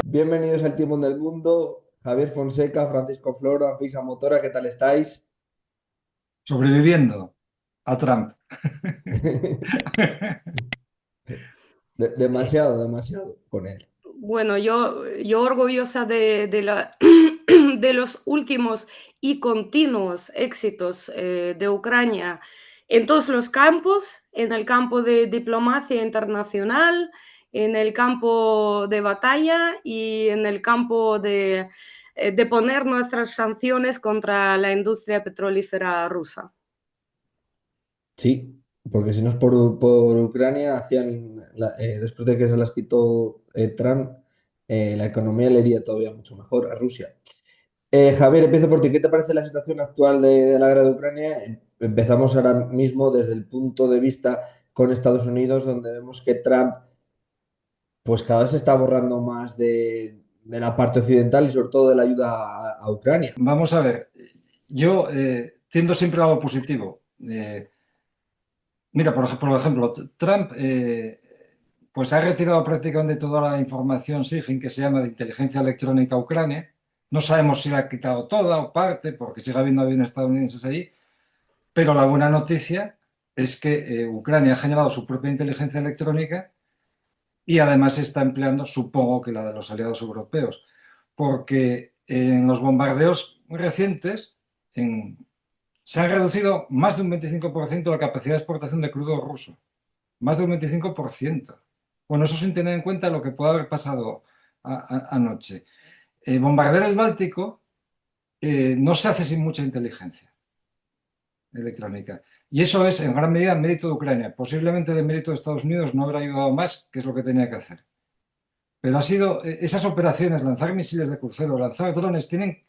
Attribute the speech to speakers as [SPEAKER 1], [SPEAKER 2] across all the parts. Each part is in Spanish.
[SPEAKER 1] Bienvenidos al Timón del Mundo. Javier Fonseca, Francisco Floro, Anfisa Motora, ¿qué tal estáis?
[SPEAKER 2] Sobreviviendo a Trump.
[SPEAKER 1] Demasiado, demasiado con él.
[SPEAKER 3] Bueno, yo orgullosa de los últimos y continuos éxitos de Ucrania en todos los campos, en el campo de diplomacia internacional, en el campo de batalla y en el campo de poner nuestras sanciones contra la industria petrolífera rusa.
[SPEAKER 1] Sí, porque si no es por Ucrania, después de que se las quitó Trump, la economía le iría todavía mucho mejor a Rusia. Javier, empiezo por ti. ¿Qué te parece la situación actual de la guerra de Ucrania? Empezamos ahora mismo desde el punto de vista con Estados Unidos, donde vemos que Trump pues cada vez se está borrando más de la parte occidental y sobre todo de la ayuda a Ucrania.
[SPEAKER 2] Vamos a ver, yo tiendo siempre a lo positivo. Mira, por ejemplo, Trump pues ha retirado prácticamente toda la información SIGINT que se llama de inteligencia electrónica a Ucrania. No sabemos si la ha quitado toda o parte, porque sigue habiendo aviones estadounidenses allí, pero la buena noticia es que Ucrania ha generado su propia inteligencia electrónica y además está empleando, supongo que la de los aliados europeos, porque en los bombardeos recientes se ha reducido más de un 25% la capacidad de exportación de crudo ruso. Más de un 25%. Bueno, eso sin tener en cuenta lo que puede haber pasado anoche. Bombardear el Báltico no se hace sin mucha inteligencia electrónica. Y eso es en gran medida mérito de Ucrania. Posiblemente de mérito de Estados Unidos no habrá ayudado más, que es lo que tenía que hacer. Pero ha sido esas operaciones, lanzar misiles de crucero, lanzar drones, tienen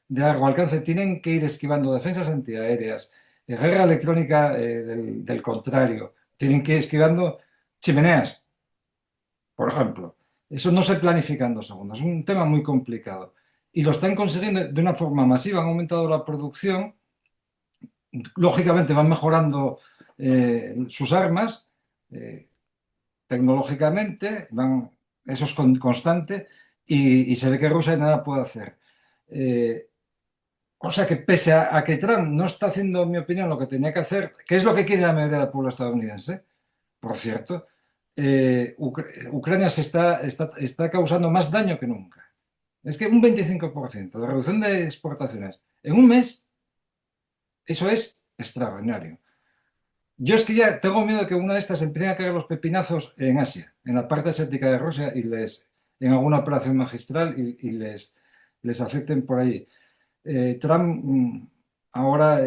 [SPEAKER 2] de largo alcance, tienen que ir esquivando defensas antiaéreas, guerra electrónica del contrario, tienen que ir esquivando chimeneas, por ejemplo. Eso no se planifica en 2 segundos, es un tema muy complicado. Y lo están consiguiendo de una forma masiva, han aumentado la producción, lógicamente van mejorando sus armas, eh, tecnológicamente, eso es constante y se ve que Rusia nada puede hacer. Eh, o sea que pese a que Trump no está haciendo, en mi opinión, lo que tenía que hacer, que es lo que quiere la mayoría del pueblo estadounidense, por cierto, Ucrania está causando más daño que nunca. Es que un 25% de reducción de exportaciones en un mes, eso es extraordinario. Yo es que ya tengo miedo de que una de estas empiecen a caer los pepinazos en Asia, en la parte asiática de Rusia y en alguna operación magistral y les afecten por ahí. Trump, ahora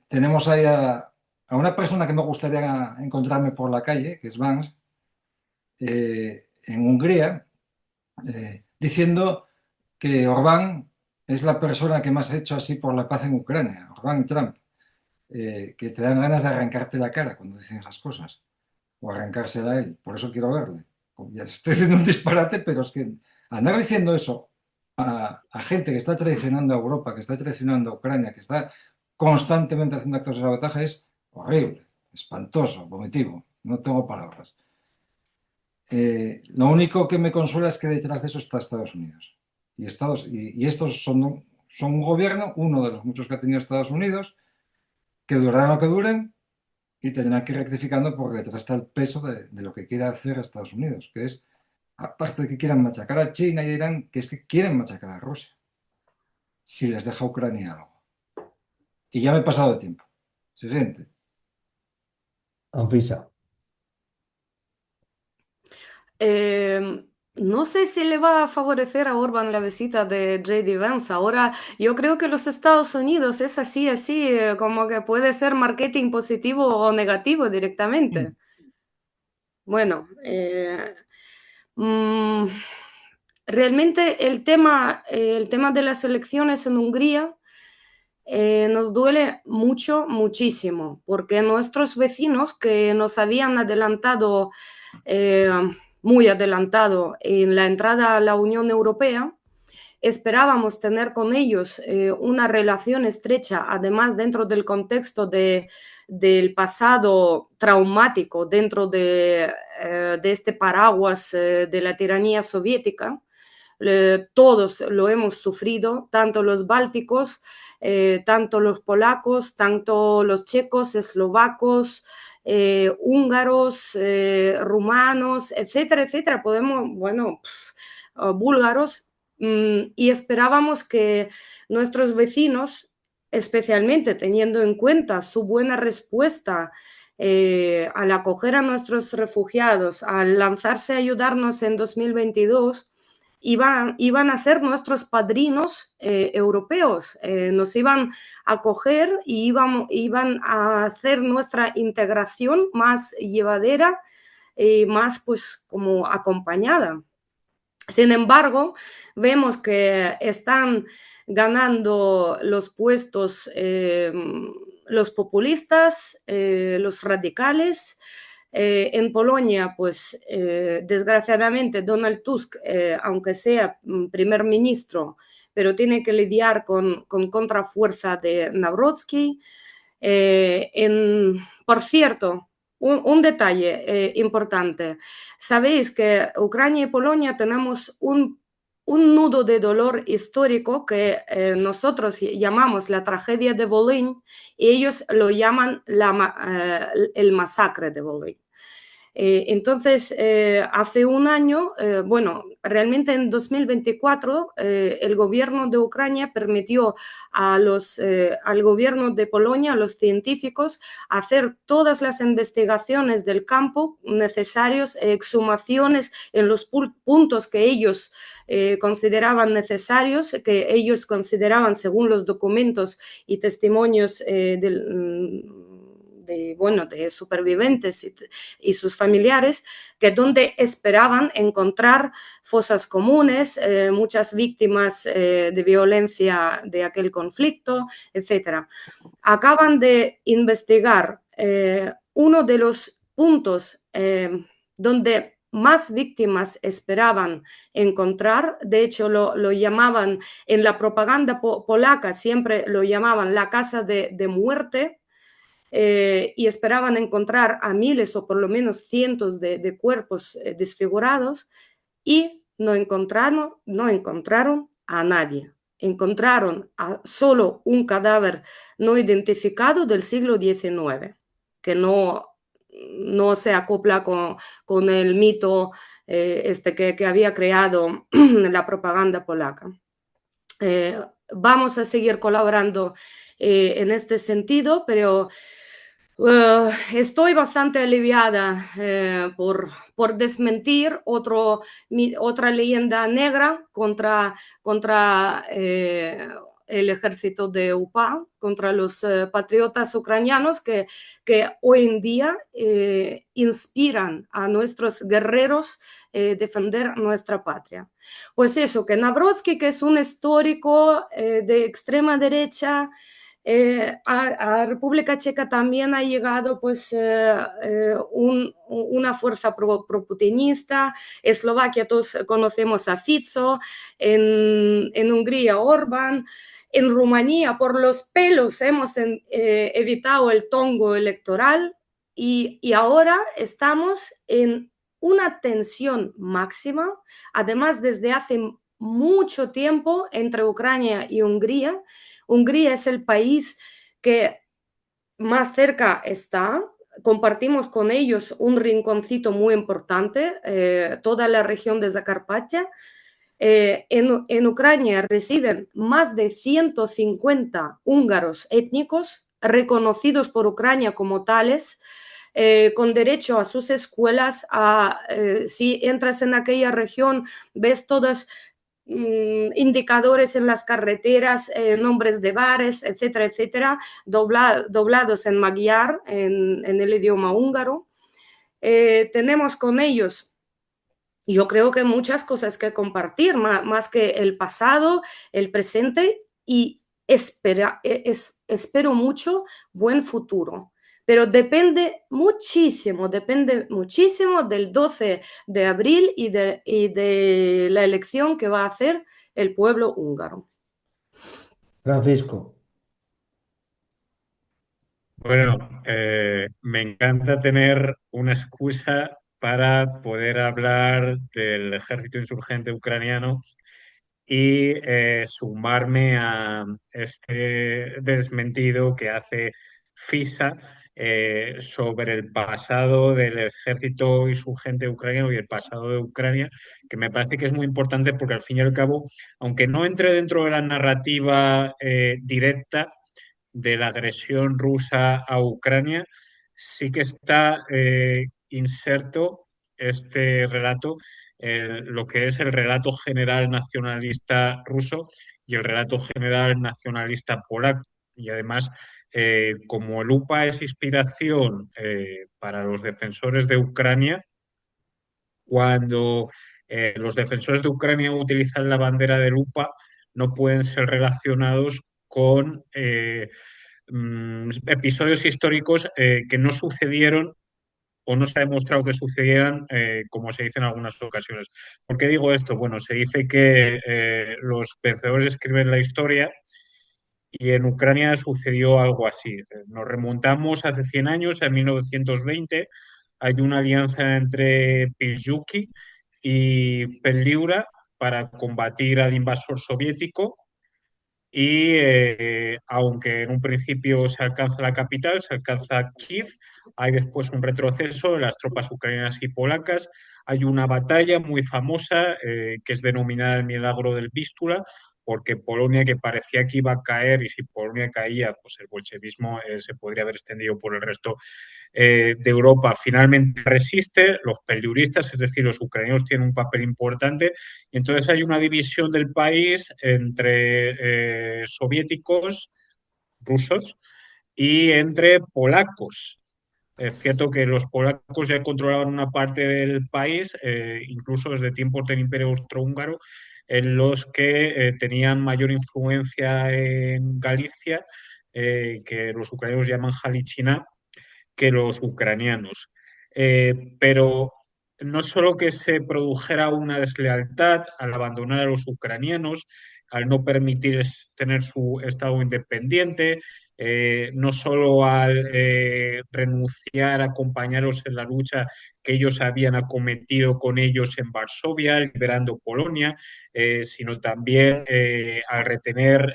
[SPEAKER 2] tenemos ahí a una persona que me gustaría encontrarme por la calle, que es Vance, en Hungría, diciendo que Orbán es la persona que más ha hecho así por la paz en Ucrania, Orbán y Trump, que te dan ganas de arrancarte la cara cuando dicen esas cosas, o arrancársela a él. Por eso quiero verle. Ya estoy diciendo un disparate, pero es que andar diciendo eso a gente que está traicionando a Europa, que está traicionando a Ucrania, que está constantemente haciendo actos de sabotaje, es horrible, espantoso, vomitivo. No tengo palabras. Lo único que me consuela es que detrás de eso está Estados Unidos. Y estos son un gobierno, uno de los muchos que ha tenido Estados Unidos, que durarán lo que duren y tendrán que ir rectificando porque detrás está el peso de lo que quiere hacer Estados Unidos, que es, aparte de que quieran machacar a China y a Irán, que es que quieren machacar a Rusia, si les deja Ucrania algo. Y ya me he pasado de tiempo. Siguiente.
[SPEAKER 1] Anfisa.
[SPEAKER 3] No sé si le va a favorecer a Orban la visita de J.D. Vance. Ahora, yo creo que los Estados Unidos es así, como que puede ser marketing positivo o negativo directamente. Bueno, mm, realmente el tema de las elecciones en Hungría nos duele mucho, muchísimo, porque nuestros vecinos que nos habían adelantado eh, muy adelantado en la entrada a la Unión Europea, esperábamos tener con ellos una relación estrecha, además dentro del contexto del pasado traumático, dentro de este paraguas de la tiranía soviética. Todos lo hemos sufrido, tanto los bálticos, tanto los polacos, tanto los checos, eslovacos, húngaros, rumanos, etcétera, etcétera. Podemos, bueno, búlgaros, y esperábamos que nuestros vecinos, especialmente teniendo en cuenta su buena respuesta al acoger a nuestros refugiados, al lanzarse a ayudarnos en 2022, iban a ser nuestros padrinos europeos, nos iban a acoger y iban a hacer nuestra integración más llevadera y más pues como acompañada. Sin embargo, vemos que están ganando los puestos los populistas, los radicales. En Polonia, pues desgraciadamente Donald Tusk, aunque sea primer ministro, pero tiene que lidiar con contrafuerza de Nawrocki. Por cierto, un detalle importante. Sabéis que Ucrania y Polonia tenemos un nudo de dolor histórico que nosotros llamamos la tragedia de Volyn y ellos lo llaman el masacre de Volyn. Entonces, hace un año, bueno, realmente en 2024, el gobierno de Ucrania permitió al gobierno de Polonia, a los científicos, hacer todas las investigaciones del campo necesarios, exhumaciones en los puntos que ellos consideraban necesarios, que ellos consideraban, según los documentos y testimonios de supervivientes y sus familiares, que donde esperaban encontrar fosas comunes, muchas víctimas de violencia de aquel conflicto, etc. Acaban de investigar uno de los puntos donde más víctimas esperaban encontrar. De hecho, lo llamaban en la propaganda polaca, siempre lo llamaban la casa de muerte. Y esperaban encontrar a miles o por lo menos cientos de cuerpos desfigurados y no encontraron a nadie. Encontraron solo un cadáver no identificado del siglo XIX, que no se acopla con el mito que había creado la propaganda polaca. Vamos a seguir colaborando en este sentido, pero estoy bastante aliviada por desmentir otra leyenda negra contra el ejército de UPA, contra los patriotas ucranianos que hoy en día inspiran a nuestros guerreros defender nuestra patria. Pues eso, que Nawrocki, que es un histórico de extrema derecha, a República Checa también ha llegado pues una fuerza pro-putinista. Eslovaquia, todos conocemos a Fico, en Hungría Orbán, en Rumanía por los pelos hemos evitado el tongo electoral y ahora estamos en una tensión máxima, además desde hace mucho tiempo entre Ucrania y Hungría. Hungría es el país que más cerca está, compartimos con ellos un rinconcito muy importante, toda la región de Zakarpattia. En Ucrania residen más de 150 húngaros étnicos reconocidos por Ucrania como tales, con derecho a sus escuelas. Si entras en aquella región, ves todas indicadores en las carreteras, nombres de bares, etcétera, etcétera, doblados en magyar, en el idioma húngaro. Tenemos con ellos, yo creo que muchas cosas que compartir, más que el pasado, el presente, y espero mucho buen futuro. Pero depende muchísimo del 12 de abril y de la elección que va a hacer el pueblo húngaro.
[SPEAKER 1] Francisco.
[SPEAKER 4] Bueno, me encanta tener una excusa para poder hablar del ejército insurgente ucraniano y sumarme a este desmentido que hace FISA sobre el pasado del ejército insurgente ucraniano y el pasado de Ucrania, que me parece que es muy importante porque al fin y al cabo, aunque no entre dentro de la narrativa directa de la agresión rusa a Ucrania, sí que está inserto este relato, lo que es el relato general nacionalista ruso y el relato general nacionalista polaco. Y además, como el UPA es inspiración para los defensores de Ucrania, cuando los defensores de Ucrania utilizan la bandera del UPA, no pueden ser relacionados con episodios históricos que no sucedieron o no se ha demostrado que sucedieran, como se dice en algunas ocasiones. ¿Por qué digo esto? Bueno, se dice que los vencedores escriben la historia y en Ucrania sucedió algo así. Nos remontamos hace 100 años, en 1920, hay una alianza entre Piłsudski y Pelliura para combatir al invasor soviético y aunque en un principio se alcanza la capital, se alcanza Kiev, hay después un retroceso de las tropas ucranianas y polacas, hay una batalla muy famosa que es denominada el milagro del Vístula, porque Polonia, que parecía que iba a caer, y si Polonia caía, pues el bolchevismo se podría haber extendido por el resto de Europa, finalmente resiste. Los peliuristas, es decir, los ucranianos, tienen un papel importante. Y entonces hay una división del país entre soviéticos, rusos, y entre polacos. Es cierto que los polacos ya controlaban una parte del país, incluso desde tiempos del Imperio Austrohúngaro, en los que tenían mayor influencia en Galicia, que los ucranianos llaman Halichina, que los ucranianos. Pero no solo que se produjera una deslealtad al abandonar a los ucranianos, al no permitir tener su Estado independiente, no solo al renunciar a acompañarlos en la lucha que ellos habían acometido con ellos en Varsovia, liberando Polonia, sino también al retener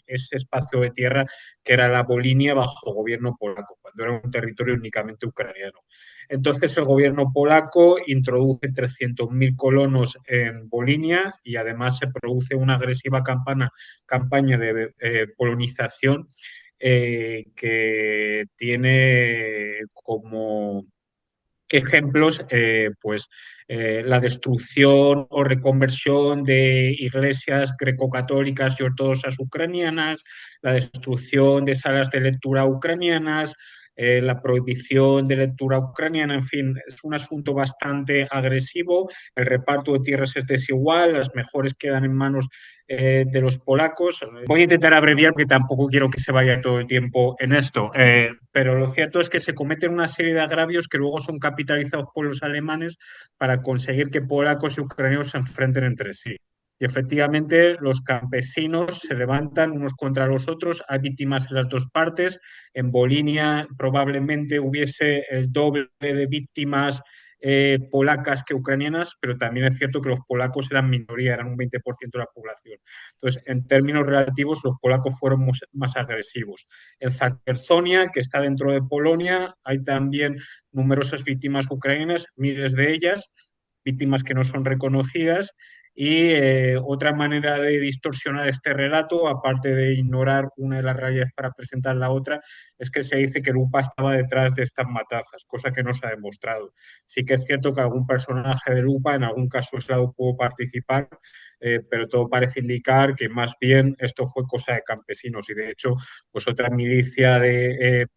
[SPEAKER 4] ese espacio de tierra que era la Volinia bajo gobierno polaco, cuando era un territorio únicamente ucraniano. Entonces el gobierno polaco introduce 300.000 colonos en Volinia y además se produce una agresiva campaña de polonización que tiene como ejemplos, la destrucción o reconversión de iglesias grecocatólicas y ortodoxas ucranianas, la destrucción de salas de lectura ucranianas, la prohibición de lectura ucraniana, en fin, es un asunto bastante agresivo. El reparto de tierras es desigual, las mejores quedan en manos de los polacos. Voy a intentar abreviar porque tampoco quiero que se vaya todo el tiempo en esto, pero lo cierto es que se cometen una serie de agravios que luego son capitalizados por los alemanes para conseguir que polacos y ucranianos se enfrenten entre sí. Y efectivamente los campesinos se levantan unos contra los otros, hay víctimas en las dos partes. En Volinia probablemente hubiese el doble de víctimas polacas que ucranianas, pero también es cierto que los polacos eran minoría, eran un 20% de la población. Entonces, en términos relativos, los polacos fueron más agresivos. En Zakerzonia, que está dentro de Polonia, hay también numerosas víctimas ucranianas, miles de ellas, víctimas que no son reconocidas. Y otra manera de distorsionar este relato, aparte de ignorar una de las realidades para presentar la otra, es que se dice que el UPA estaba detrás de estas matanzas, cosa que no se ha demostrado. Sí que es cierto que algún personaje del UPA, en algún caso aislado, pudo participar, pero todo parece indicar que más bien esto fue cosa de campesinos. Y de hecho, pues otra milicia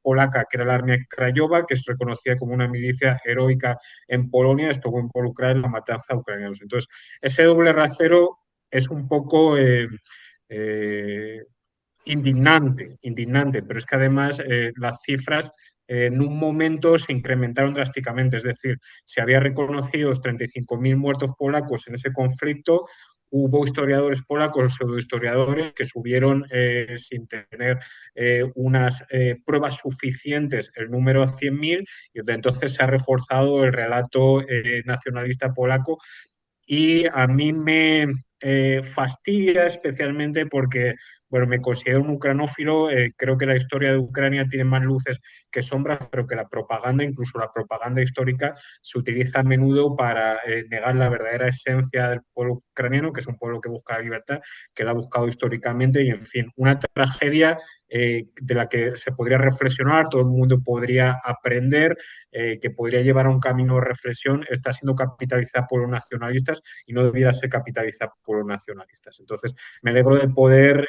[SPEAKER 4] polaca, que era la Armia Krajowa, que es reconocida como una milicia heroica en Polonia, estuvo involucrada en la matanza de ucranianos. Entonces, ese doble rasero es un poco indignante, pero es que además las cifras en un momento se incrementaron drásticamente, es decir, se había reconocido los 35.000 muertos polacos en ese conflicto hubo historiadores polacos, pseudohistoriadores, que subieron sin tener unas pruebas suficientes el número a 100.000 y desde entonces se ha reforzado el relato nacionalista polaco y a mí me fastidia especialmente porque, bueno, me considero un ucranófilo, creo que la historia de Ucrania tiene más luces que sombras, pero que la propaganda, incluso la propaganda histórica, se utiliza a menudo para negar la verdadera esencia del pueblo ucraniano, que es un pueblo que busca la libertad, que la ha buscado históricamente y, en fin, una tragedia de la que se podría reflexionar, todo el mundo podría aprender, que podría llevar a un camino de reflexión, está siendo capitalizada por los nacionalistas y no debiera ser capitalizada por los nacionalistas. Entonces, me alegro de poder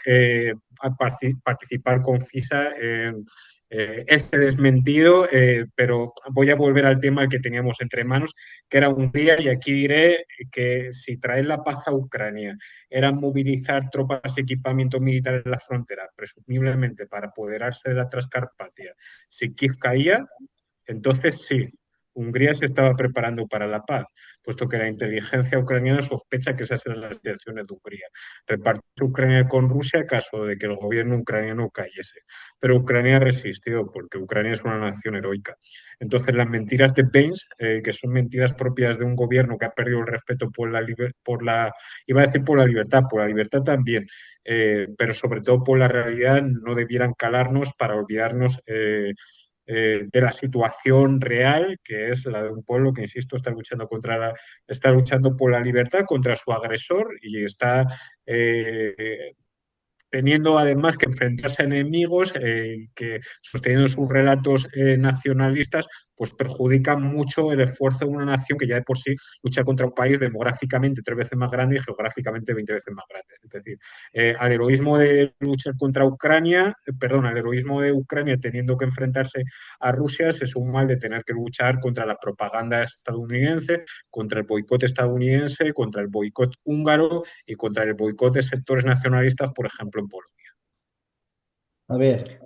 [SPEAKER 4] participar con FISA en este desmentido, pero voy a volver al tema que teníamos entre manos, que era Hungría, y aquí diré que si traer la paz a Ucrania era movilizar tropas y equipamiento militar en la frontera, presumiblemente para apoderarse de la Transcarpatia, si Kiev caía, entonces sí, Hungría se estaba preparando para la paz, puesto que la inteligencia ucraniana sospecha que esas eran las intenciones de Hungría, repartir Ucrania con Rusia en caso de que el gobierno ucraniano cayese. Pero Ucrania resistió, porque Ucrania es una nación heroica. Entonces las mentiras de Baines, que son mentiras propias de un gobierno que ha perdido el respeto iba a decir por la libertad también, pero sobre todo por la realidad, no debieran calarnos para olvidarnos de la situación real, que es la de un pueblo que, insisto, está luchando por la libertad contra su agresor y está teniendo además que enfrentarse a enemigos que, sosteniendo sus relatos nacionalistas, pues perjudican mucho el esfuerzo de una nación que ya de por sí lucha contra un país demográficamente 3 veces más grande y geográficamente 20 veces más grande. Es decir, al heroísmo de luchar contra Ucrania, al heroísmo de Ucrania teniendo que enfrentarse a Rusia, se suma el de tener que luchar contra la propaganda estadounidense, contra el boicot estadounidense, contra el boicot húngaro y contra el boicot de sectores nacionalistas, por ejemplo, en Polonia.
[SPEAKER 1] A ver,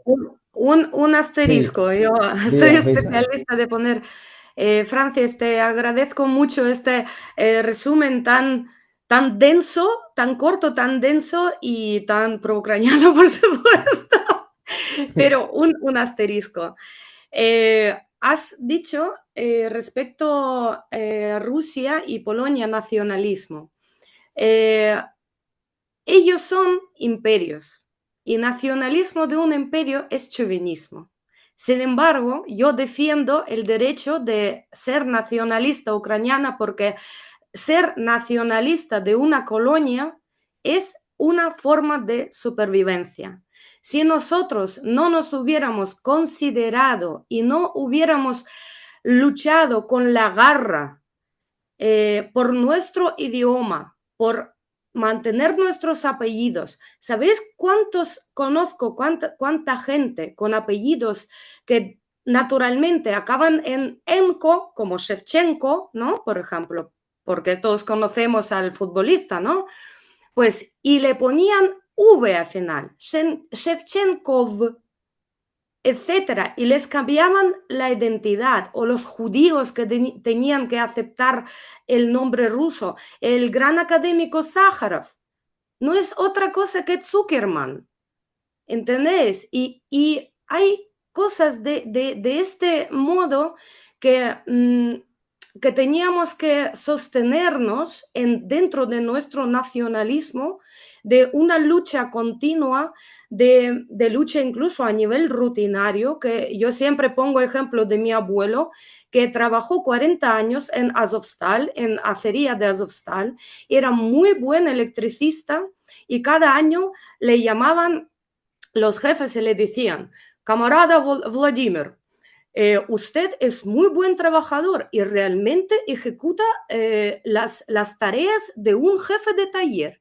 [SPEAKER 3] Un
[SPEAKER 1] sí,
[SPEAKER 3] asterisco, yo soy
[SPEAKER 1] diga, Feisa.
[SPEAKER 3] especialista de poner, Francis, te agradezco mucho este resumen tan denso, tan corto, tan denso y tan pro-ucraniano, por supuesto, pero un asterisco. Has dicho respecto a Rusia y Polonia nacionalismo. Eh, Ellos son imperios y nacionalismo de un imperio es chauvinismo. Sin embargo, yo defiendo el derecho de ser nacionalista ucraniana porque ser nacionalista de una colonia es una forma de supervivencia. Si nosotros no nos hubiéramos considerado y no hubiéramos luchado con la garra por nuestro idioma, por mantener nuestros apellidos. ¿Sabéis cuántos conozco, cuánta gente con apellidos que naturalmente acaban en enko, como Shevchenko, ¿no? Por ejemplo, porque todos conocemos al futbolista, ¿no? Pues, y le ponían V al final, Shevchenkov, etcétera, y les cambiaban la identidad, o los judíos que tenían que aceptar el nombre ruso. El gran académico Sájarov no es otra cosa que Zuckerman, ¿entendéis? Y hay cosas de este modo que teníamos que sostenernos dentro de nuestro nacionalismo, de una lucha continua, de lucha incluso a nivel rutinario, que yo siempre pongo ejemplo de mi abuelo, que trabajó 40 años en Azovstal, en acería de Azovstal, era muy buen electricista y cada año le llamaban los jefes y le decían, camarada Vladimir, usted es muy buen trabajador y realmente ejecuta las tareas de un jefe de taller.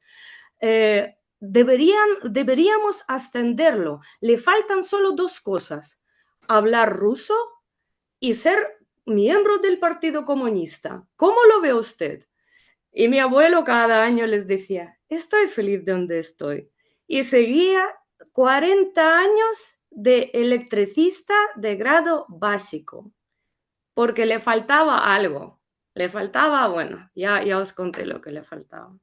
[SPEAKER 3] Deberíamos ascenderlo. Le faltan solo 2 cosas, hablar ruso y ser miembro del Partido Comunista. ¿Cómo lo ve usted? Y mi abuelo cada año les decía, estoy feliz de donde estoy. Y seguía 40 años de electricista de grado básico, porque le faltaba algo. Le faltaba, bueno, ya os conté lo que le faltaba.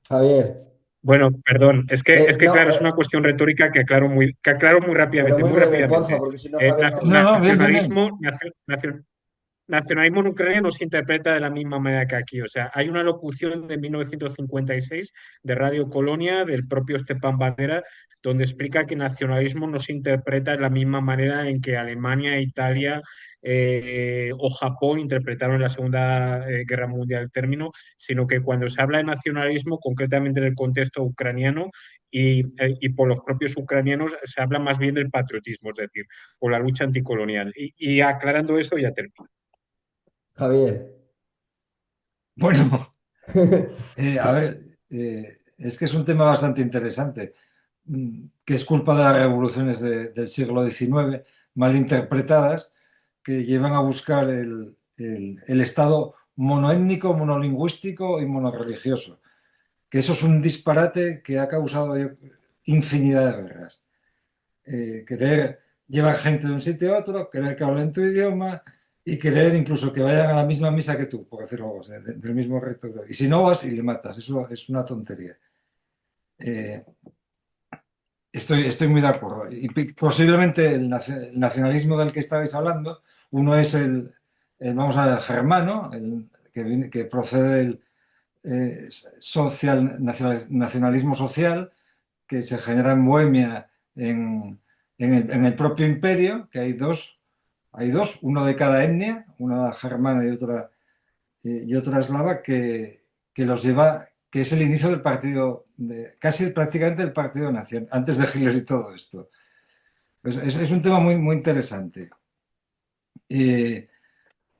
[SPEAKER 1] Javier,
[SPEAKER 4] Bueno, perdón, es que
[SPEAKER 1] no,
[SPEAKER 4] claro, es una cuestión retórica que aclaro
[SPEAKER 1] pero muy
[SPEAKER 4] muy
[SPEAKER 1] breve, porfa,
[SPEAKER 4] rápidamente.
[SPEAKER 1] porque si no, Javier no...
[SPEAKER 2] No, no, bien, bien, bien.
[SPEAKER 4] Nacionalismo en Ucrania no se interpreta de la misma manera que aquí. O sea, hay una locución de 1956 de Radio Colonia del propio Stepan Bandera, donde explica que nacionalismo no se interpreta de la misma manera en que Alemania, Italia o Japón interpretaron en la Segunda Guerra Mundial el término, sino que cuando se habla de nacionalismo, concretamente en el contexto ucraniano y por los propios ucranianos, se habla más bien del patriotismo, es decir, por la lucha anticolonial. Y aclarando eso, ya termino.
[SPEAKER 1] Javier.
[SPEAKER 2] Bueno, a ver, es que es un tema bastante interesante, que es culpa de las revoluciones del siglo XIX, mal interpretadas, que llevan a buscar el Estado monoétnico, monolingüístico y monorreligioso. Que eso es un disparate que ha causado infinidad de guerras. Querer llevar gente de un sitio a otro, querer que hablen tu idioma y querer incluso que vayan a la misma misa que tú, por decirlo algo, del mismo rito. Y si no vas y le matas, eso es una tontería. Eh, estoy muy de acuerdo. Y posiblemente el nacionalismo del que estabais hablando, uno es vamos a ver, el germano, que procede del nacionalismo social, que se genera en Bohemia, en el propio imperio, que hay dos, uno de cada etnia, una germana y otra eslava, que los lleva, que es el inicio del partido, casi prácticamente el partido nacional, antes de Hitler y todo esto. Es un tema muy, muy interesante.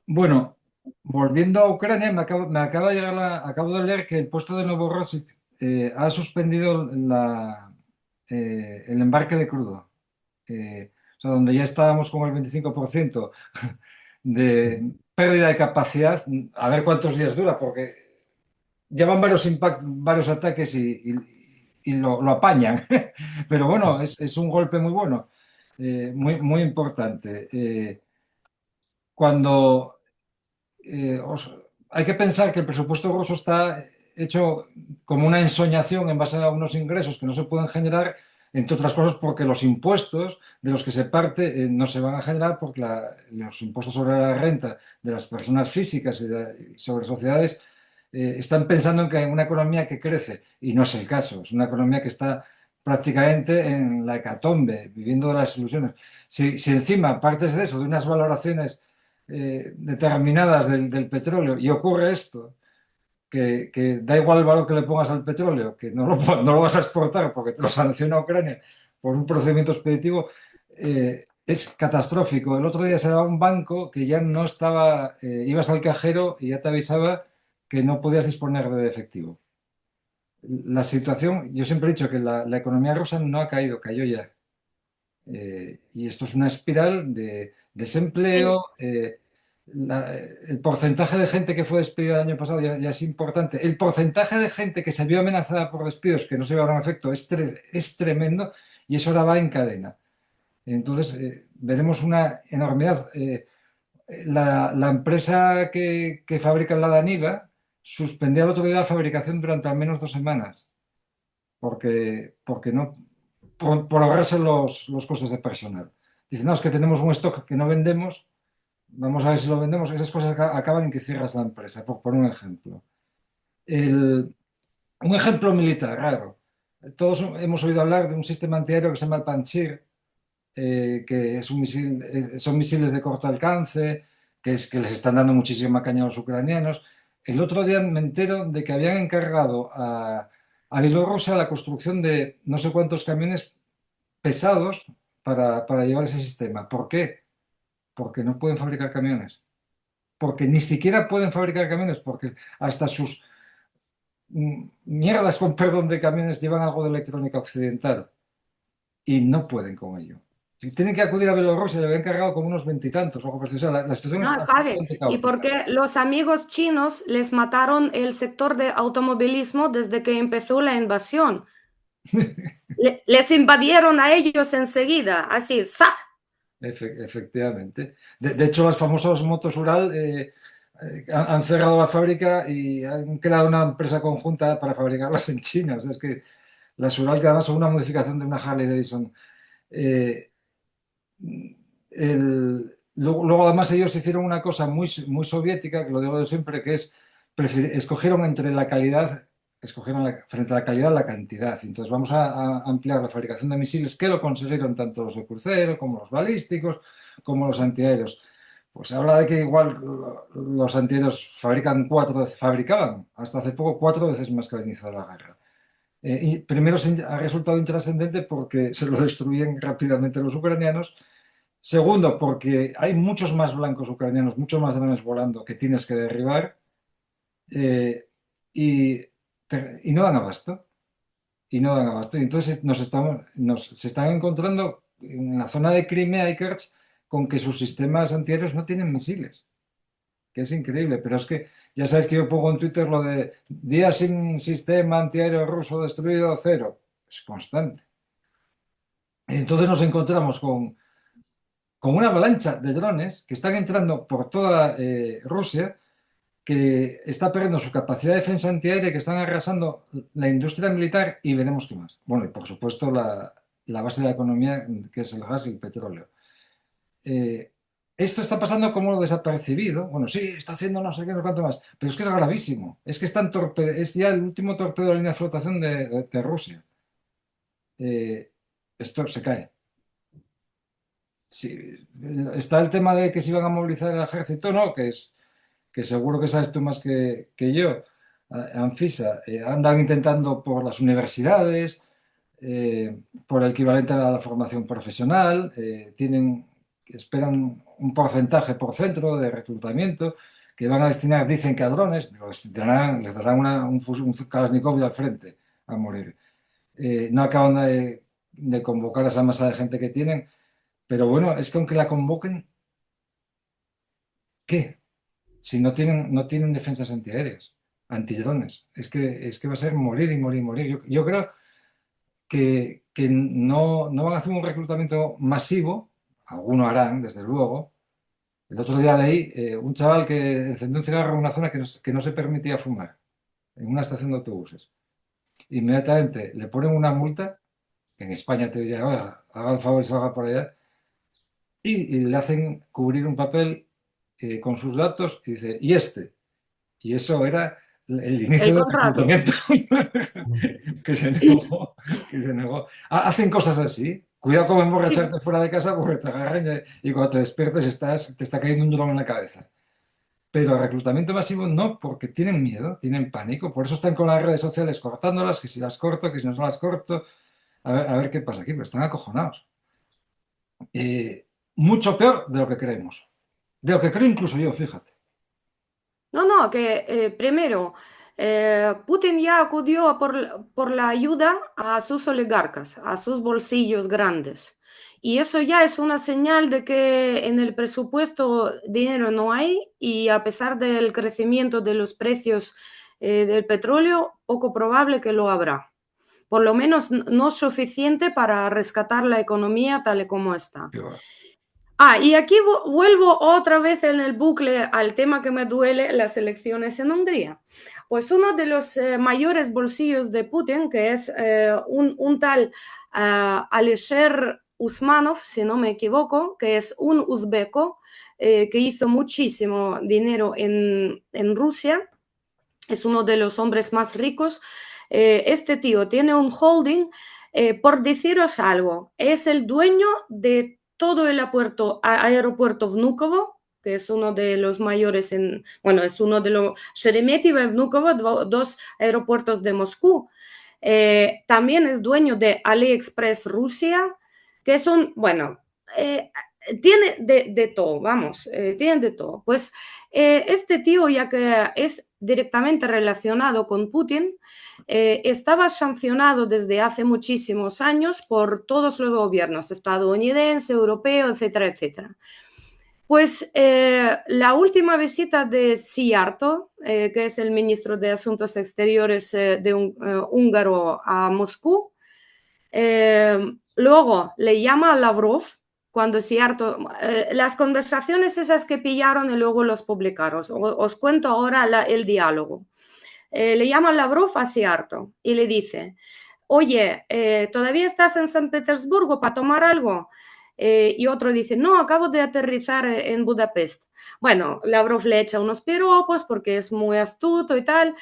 [SPEAKER 2] Bueno, volviendo a Ucrania, me acaba de llegar acabo de leer que el puesto de Novorossiysk ha suspendido el embarque de crudo. O sea, donde ya estábamos con el 25% de pérdida de capacidad, a ver cuántos días dura, porque llevan varios varios ataques y lo apañan. Pero bueno, es un golpe muy bueno, muy, muy importante. Cuando eh, os- hay que pensar que el presupuesto ruso está hecho como una ensoñación en base a unos ingresos que no se pueden generar, entre otras cosas porque los impuestos de los que se parte no se van a generar porque los impuestos sobre la renta de las personas físicas y sobre sociedades están pensando en que hay una economía que crece y no es el caso, es una economía que está prácticamente en la hecatombe, viviendo de las ilusiones. Si encima partes de eso, de unas valoraciones determinadas del petróleo y ocurre esto, que da igual el valor que le pongas al petróleo, que no lo vas a exportar porque te lo sanciona Ucrania por un procedimiento expeditivo, es catastrófico. El otro día se daba un banco que ya no estaba, ibas al cajero y ya te avisaba que no podías disponer de efectivo. La situación, yo siempre he dicho que la economía rusa no ha caído, cayó ya. Y esto es una espiral de
[SPEAKER 3] Sí,
[SPEAKER 2] desempleo. El porcentaje de gente que fue despedida el año pasado ya es importante. El porcentaje de gente que se vio amenazada por despidos que no se llevaron a efecto es tremendo y eso ahora va en cadena. Entonces, veremos una enormidad. La empresa que fabrica la Daniva suspendió el otro día la fabricación durante al menos 2 semanas porque no, por ahorrarse los costes de personal. Dicen, no, es que tenemos un stock que no vendemos, vamos a ver si lo vendemos. Esas cosas acaban en que cierras la empresa, por poner un ejemplo. Un ejemplo militar raro. Todos hemos oído hablar de un sistema antiaéreo que se llama el Pantsir, que es un misil, son misiles de corto alcance, que les están dando muchísima caña a los ucranianos. El otro día me entero de que habían encargado a Bielorrusia la construcción de no sé cuántos camiones pesados para llevar ese sistema. ¿Por qué? Porque no pueden fabricar camiones. Porque ni siquiera pueden fabricar camiones, porque hasta sus mierdas, con perdón, de camiones llevan algo de electrónica occidental y no pueden con ello. Si tienen que acudir a Bielorrusia, le habían cargado como unos veintitantos, algo parecido. O sea, la situación es
[SPEAKER 3] no, Javi,
[SPEAKER 2] absolutamente
[SPEAKER 3] y
[SPEAKER 2] caótica.
[SPEAKER 3] porque los amigos chinos les mataron el sector de automovilismo desde que empezó la invasión. Les invadieron a ellos enseguida, así, ¡za!
[SPEAKER 2] Efectivamente. De hecho, las famosas motos Ural, Han cerrado la fábrica y han creado una empresa conjunta para fabricarlas en China. O sea, es que las Ural, que además son una modificación de una Harley Davidson. Eh, luego, además, ellos hicieron una cosa muy, muy soviética, que lo digo de siempre, que es, escogieron entre la calidad, frente a la calidad, la cantidad. Entonces vamos a ampliar la fabricación de misiles, que lo consiguieron tanto los de crucero, como los balísticos, como los antiaéreos. Pues habla de que igual los antiaéreos fabricaban hasta hace poco 4 veces más que al inicio de la guerra. Y primero ha resultado intrascendente porque se lo destruyen rápidamente los ucranianos. Segundo, porque hay muchos más blancos ucranianos, muchos más drones volando que tienes que derribar, y, y no dan abasto. Y no dan abasto. Y entonces se están encontrando en la zona de Crimea y Kerch con que sus sistemas antiaéreos no tienen misiles, que es increíble. Pero es que ya sabes que yo pongo en Twitter lo de día sin sistema antiaéreo ruso destruido, 0. Es constante. Entonces nos encontramos con una avalancha de drones que están entrando por toda Rusia, que está perdiendo su capacidad de defensa antiaérea, que están arrasando la industria militar y veremos qué más. Bueno, y por supuesto la base de la economía, que es el gas y el petróleo. Esto está pasando como desapercibido. Bueno, sí, está haciendo no sé qué, no cuánto más, pero es que es gravísimo. Es que es ya el último torpedo de la línea de flotación de Rusia. Esto se cae. Sí, está el tema de que se iban a movilizar el ejército, no, que seguro que sabes tú más que yo. Anfisa, andan intentando por las universidades, por el equivalente a la formación profesional, esperan un porcentaje por centro de reclutamiento que van a destinar, dicen que a drones, les darán un Kalashnikov al frente a morir. No acaban de convocar a esa masa de gente que tienen, pero bueno, es que aunque la convoquen, ¿qué? Si no tienen defensas antiaéreas, antidrones. Es que va a ser morir y morir y morir. Yo creo que no van a hacer un reclutamiento masivo, algunos harán, desde luego. El otro día leí un chaval que encendió un cigarro en una zona que no se permitía fumar, en una estación de autobuses. Inmediatamente le ponen una multa, que en España te diría, "Oiga, haga el favor y salga por allá", y le hacen cubrir un papel con sus datos y dice, ¿y este? Y eso era el inicio
[SPEAKER 3] El
[SPEAKER 2] del
[SPEAKER 3] contrato.
[SPEAKER 2] reclutamiento, que se negó, que se negó. Hacen cosas así. Cuidado con
[SPEAKER 3] Sí,
[SPEAKER 2] emborracharte fuera de casa porque te agarran y cuando te despiertes te está cayendo un dron en la cabeza. Pero el reclutamiento masivo no, porque tienen miedo, tienen pánico. Por eso están con las redes sociales cortándolas, que si las corto, que si no las corto. A ver qué pasa aquí, pero están acojonados. Mucho peor de lo que creemos. De lo que creo incluso yo, fíjate.
[SPEAKER 3] no, no, que primero, Putin ya acudió por la ayuda a sus oligarcas, a sus bolsillos grandes. Y eso ya es una señal de que en el presupuesto dinero no hay y a pesar del crecimiento de los precios del petróleo, poco probable que lo habrá. Por lo menos no suficiente para rescatar la economía tal y como está.
[SPEAKER 2] Peor.
[SPEAKER 3] Y aquí vuelvo otra vez en el bucle al tema que me duele, las elecciones en Hungría. Pues uno de los mayores bolsillos de Putin, que es un tal Alisher Usmanov, si no me equivoco, que es un uzbeco que hizo muchísimo dinero en Rusia, es uno de los hombres más ricos. Este tío tiene un holding, por deciros algo, es el dueño de todo el aeropuerto Vnukovo, que es uno de los mayores es uno de los Sheremetyevo y Vnukovo, dos aeropuertos de Moscú. También es dueño de AliExpress Rusia, que son, tiene de todo, vamos, tiene de todo. Pues este tío, ya que es directamente relacionado con Putin, estaba sancionado desde hace muchísimos años por todos los gobiernos, estadounidense, europeo, etcétera, etcétera. Pues la última visita de Szijjártó, que es el ministro de Asuntos Exteriores húngaro a Moscú, luego le llama a Lavrov cuando Siarto, las conversaciones esas que pillaron y luego los publicaron. Os cuento ahora el diálogo. Le llama Lavrov a Siarto y le dice, oye, ¿todavía estás en San Petersburgo para tomar algo? Y otro dice, no, acabo de aterrizar en Budapest. Bueno, Lavrov le echa unos piropos porque es muy astuto y tal.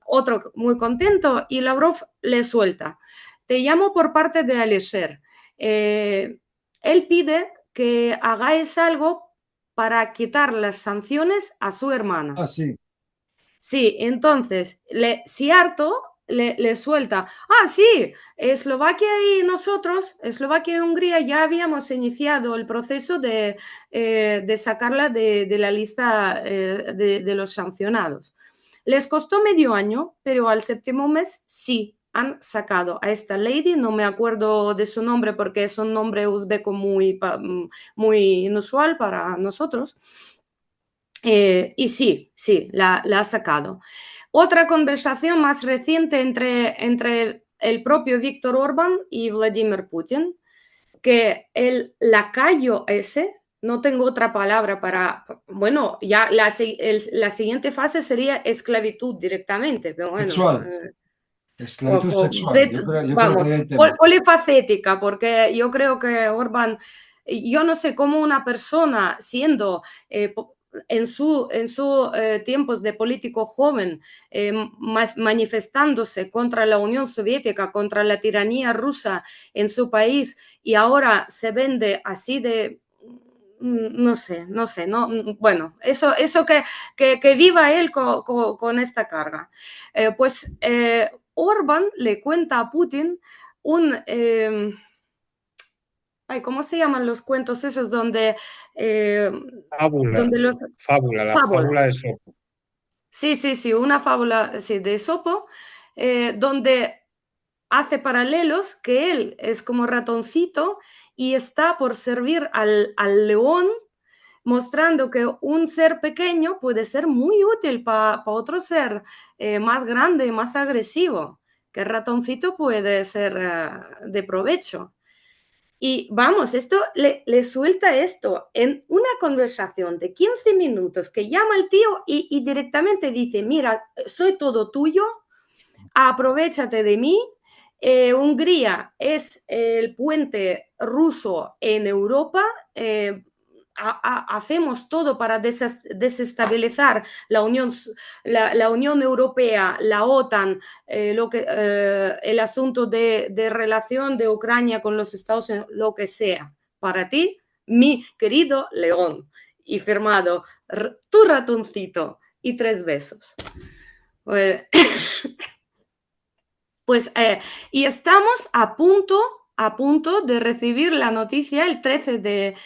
[SPEAKER 3] Otro muy contento y Lavrov le suelta. Te llamo por parte de Alisher. Él pide que hagáis algo para quitar las sanciones a su hermana.
[SPEAKER 2] Ah, sí.
[SPEAKER 3] Sí, entonces, Siarto le suelta, sí, Eslovaquia y nosotros, Eslovaquia y Hungría, ya habíamos iniciado el proceso de sacarla de la lista de los sancionados. Les costó medio año, pero al séptimo mes sí han sacado a esta lady, no me acuerdo de su nombre porque es un nombre uzbeco muy inusual para nosotros. Y sí, la ha sacado. Otra conversación más reciente entre el propio Víctor Orbán y Vladimir Putin, que el lacayo ese, no tengo otra palabra para, bueno, ya la siguiente fase sería esclavitud directamente, pero bueno,
[SPEAKER 2] Sexual. Esclavitud sexual. Yo creo que hay tema.
[SPEAKER 3] polifacética, porque yo creo que Orbán, yo no sé cómo una persona siendo en su tiempos de político joven, manifestándose contra la Unión Soviética, contra la tiranía rusa en su país, y ahora se vende así de, no sé, no, bueno, eso que viva él con esta carga. Pues Orbán le cuenta a Putin ¿cómo se llaman los cuentos esos donde
[SPEAKER 4] Fábula,
[SPEAKER 3] los...
[SPEAKER 4] la fábula de Sopo.
[SPEAKER 3] Sí, una fábula de Sopo, donde hace paralelos que él es como ratoncito y está por servir al león, mostrando que un ser pequeño puede ser muy útil para otro ser más grande y más agresivo, que el ratoncito puede ser de provecho. Y vamos, esto le suelta esto en una conversación de 15 minutos que llama el tío y directamente dice, mira, soy todo tuyo, aprovéchate de mí. Hungría es el puente ruso en Europa. Hacemos todo para desestabilizar la Unión Europea, la OTAN, el asunto de relación de Ucrania con los Estados Unidos, lo que sea. Para ti, mi querido León. Y firmado, tu ratoncito y 3 besos. Pues, y estamos a punto de recibir la noticia el 13 de,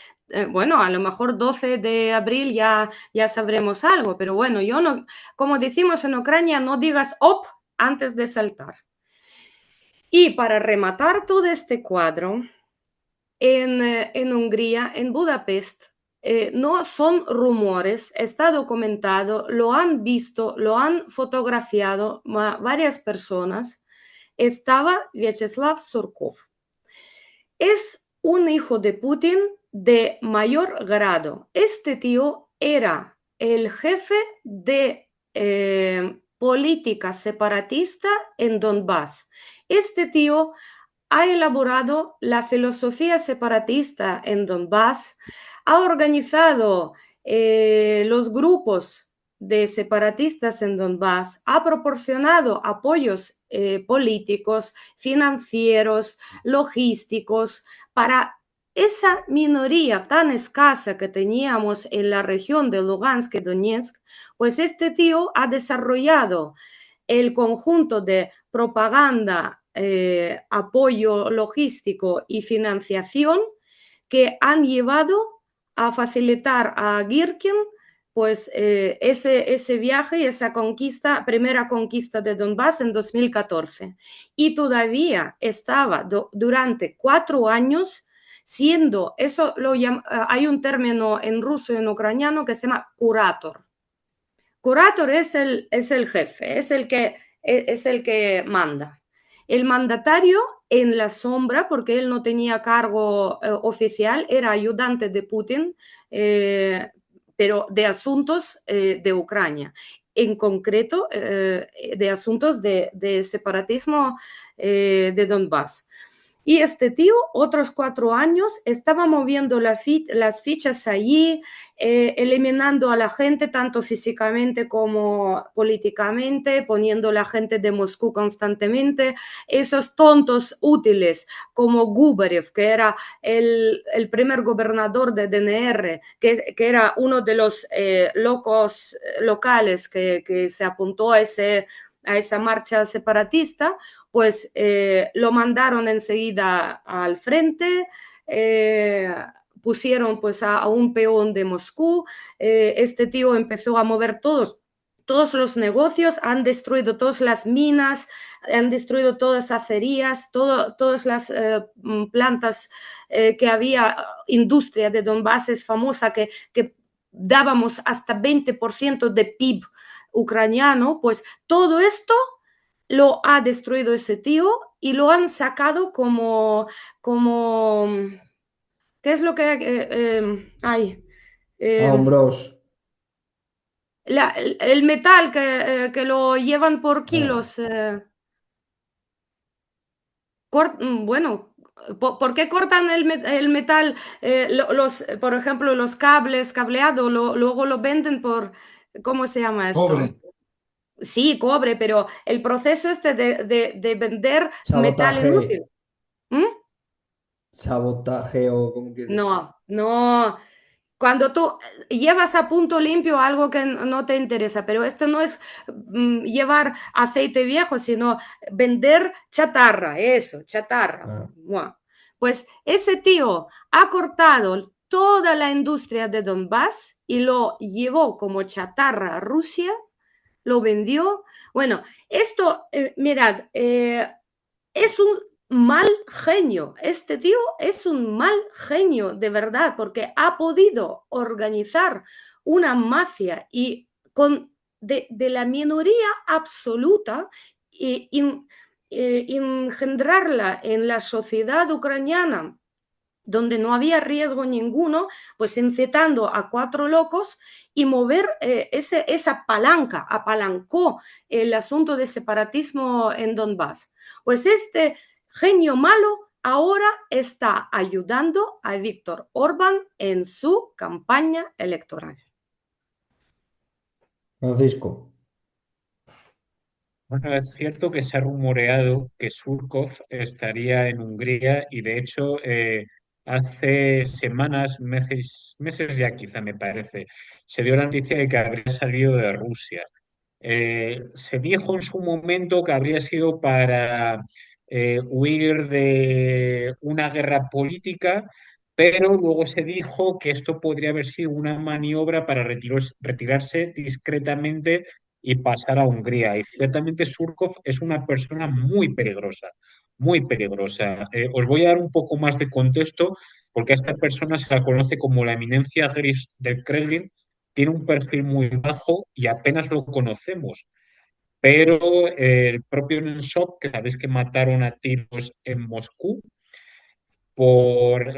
[SPEAKER 3] bueno, a lo mejor 12 de abril ya sabremos algo, pero bueno, yo no, como decimos en Ucrania, no digas op antes de saltar. Y para rematar todo este cuadro, en Hungría, en Budapest, no son rumores, está documentado, lo han visto, lo han fotografiado varias personas. Estaba Vyacheslav Surkov. Es un hijo de Putin de mayor grado. Este tío era el jefe de política separatista en Donbass. Este tío ha elaborado la filosofía separatista en Donbass, ha organizado los grupos de separatistas en Donbass, ha proporcionado apoyos políticos, financieros, logísticos para esa minoría tan escasa que teníamos en la región de Lugansk y Donetsk. Pues este tío ha desarrollado el conjunto de propaganda, apoyo logístico y financiación que han llevado a facilitar a Girkin pues ese viaje y esa primera conquista de Donbass en 2014. Y todavía estaba durante 4 años siendo, hay un término en ruso y en ucraniano que se llama curator. Curator es el jefe, es el que manda. El mandatario en la sombra, porque él no tenía cargo oficial, era ayudante de Putin, pero de asuntos de Ucrania, en concreto de asuntos de separatismo de Donbass. Y este tío, otros 4 años, estaba moviendo las fichas allí, eliminando a la gente tanto físicamente como políticamente, poniendo a la gente de Moscú constantemente. Esos tontos útiles como Gubarev, que era el primer gobernador de DNR, que era uno de los locos locales que se apuntó a esa marcha separatista, pues lo mandaron enseguida al frente, pusieron pues a un peón de Moscú, este tío empezó a mover todos los negocios, han destruido todas las minas, han destruido todas las acerías, todas las plantas que había, industria de Donbass es famosa, que dábamos hasta 20% de PIB ucraniano, pues todo esto lo ha destruido ese tío y lo han sacado como ¿qué es lo que hay?
[SPEAKER 1] Hombros.
[SPEAKER 3] El metal que lo llevan por
[SPEAKER 1] Ah,
[SPEAKER 3] kilos. Bueno, ¿por qué cortan el metal? Por ejemplo, los cables, cableado, luego lo venden por, ¿cómo se llama
[SPEAKER 2] Cobre.
[SPEAKER 3] esto? Sí, cobre, pero el proceso este de vender metal
[SPEAKER 1] sabotaje.
[SPEAKER 3] inútil. ¿Mm?
[SPEAKER 1] Sabotaje o como quieres decir.
[SPEAKER 3] No, no. Cuando tú llevas a punto limpio algo que no te interesa, pero esto no es llevar aceite viejo, sino vender chatarra, eso, chatarra.
[SPEAKER 1] Ah,
[SPEAKER 3] Buah. Pues ese tío ha cortado toda la industria de Donbass y lo llevó como chatarra a Rusia, lo vendió. Bueno, esto, mirad, es un mal genio. Este tío es un mal genio, de verdad, porque ha podido organizar una mafia y de la minoría absoluta e engendrarla en la sociedad ucraniana donde no había riesgo ninguno, pues incitando a 4 locos y mover esa palanca, apalancó el asunto de separatismo en Donbass. Pues este genio malo ahora está ayudando a Víctor Orbán en su campaña electoral.
[SPEAKER 1] Francisco.
[SPEAKER 4] Bueno, es cierto que se ha rumoreado que Surkov estaría en Hungría y de hecho hace semanas, meses ya quizá me parece, se dio la noticia de que habría salido de Rusia. Se dijo en su momento que habría sido para huir de una guerra política, pero luego se dijo que esto podría haber sido una maniobra para retirarse discretamente y pasar a Hungría. Y ciertamente Surkov es una persona muy peligrosa, muy peligrosa. Os voy a dar un poco más de contexto, porque a esta persona se la conoce como la eminencia gris del Kremlin, tiene un perfil muy bajo y apenas lo conocemos. Pero el propio Nemtsov, que sabéis que mataron a tiros en Moscú por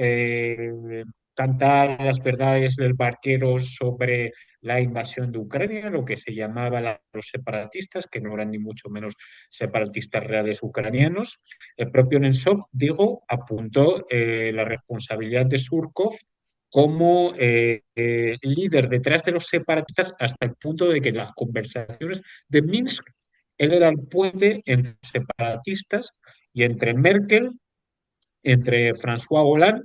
[SPEAKER 4] cantar las verdades del barquero sobre la invasión de Ucrania, lo que se llamaba los separatistas, que no eran ni mucho menos separatistas reales ucranianos. El propio Nemtsov, digo, apuntó la responsabilidad de Surkov como líder detrás de los separatistas hasta el punto de que en las conversaciones de Minsk, él era el puente entre separatistas y entre Merkel, entre François Hollande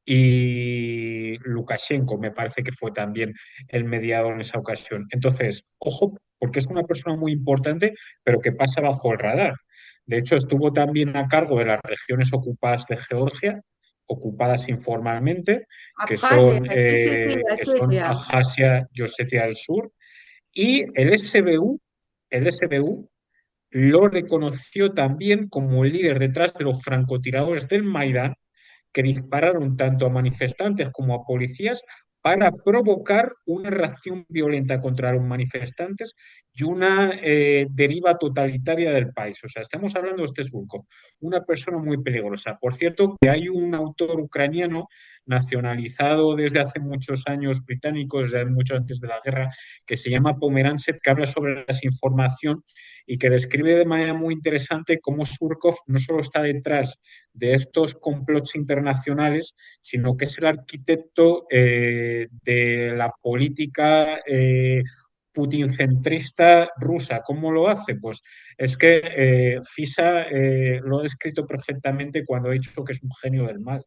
[SPEAKER 4] y Lukashenko, me parece que fue también el mediador en esa ocasión. Entonces, ojo, porque es una persona muy importante, pero que pasa bajo el radar. De hecho, estuvo también a cargo de las regiones ocupadas de Georgia, ocupadas informalmente,
[SPEAKER 3] Abjasia, sí, sí, sí,
[SPEAKER 4] que son
[SPEAKER 3] Ossetia.
[SPEAKER 4] Abjasia y Osetia del Sur, y el SBU lo reconoció también como el líder detrás de los francotiradores del Maidán, que dispararon tanto a manifestantes como a policías para provocar una reacción violenta contra los manifestantes y una deriva totalitaria del país. O sea, estamos hablando de este Surkov, una persona muy peligrosa. Por cierto, que hay un autor ucraniano nacionalizado desde hace muchos años, británico, desde mucho antes de la guerra, que se llama Pomerancev, que habla sobre la desinformación y que describe de manera muy interesante cómo Surkov no solo está detrás de estos complots internacionales, sino que es el arquitecto de la política putincentrista rusa. ¿Cómo lo hace? Pues es que Fisa lo ha descrito perfectamente cuando ha dicho que es un genio del mal.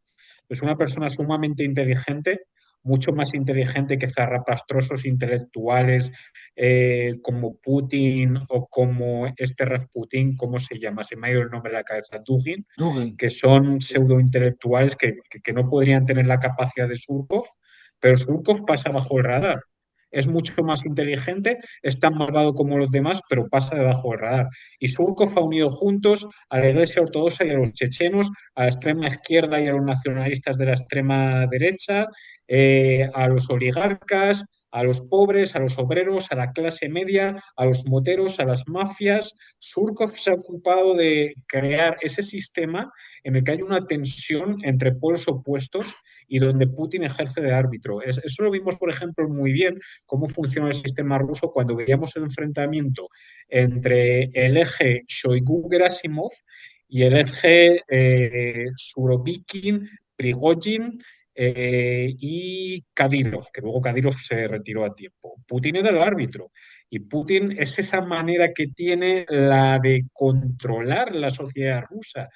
[SPEAKER 4] Es una persona sumamente inteligente, mucho más inteligente que zarrapastrosos intelectuales como Putin o como este Rasputin, ¿cómo se llama? Se me ha ido el nombre de la cabeza, Dugin,
[SPEAKER 2] Dugin.
[SPEAKER 4] que son pseudointelectuales que no podrían tener la capacidad de Surkov, pero Surkov pasa bajo el radar. Es mucho más inteligente, es tan malvado como los demás, pero pasa debajo del radar. Y Surkov ha unido juntos a la Iglesia Ortodoxa y a los chechenos, a la extrema izquierda y a los nacionalistas de la extrema derecha, a los oligarcas, a los pobres, a los obreros, a la clase media, a los moteros, a las mafias. Surkov se ha ocupado de crear ese sistema en el que hay una tensión entre polos opuestos y donde Putin ejerce de árbitro. Eso lo vimos, por ejemplo, muy bien, cómo funciona el sistema ruso cuando veíamos el enfrentamiento entre el eje Shoigu-Gerasimov y el eje Surovikin, Prigozhin y Kadyrov, que luego Kadyrov se retiró a tiempo. Putin era el árbitro y Putin es esa manera que tiene la de controlar la sociedad rusa.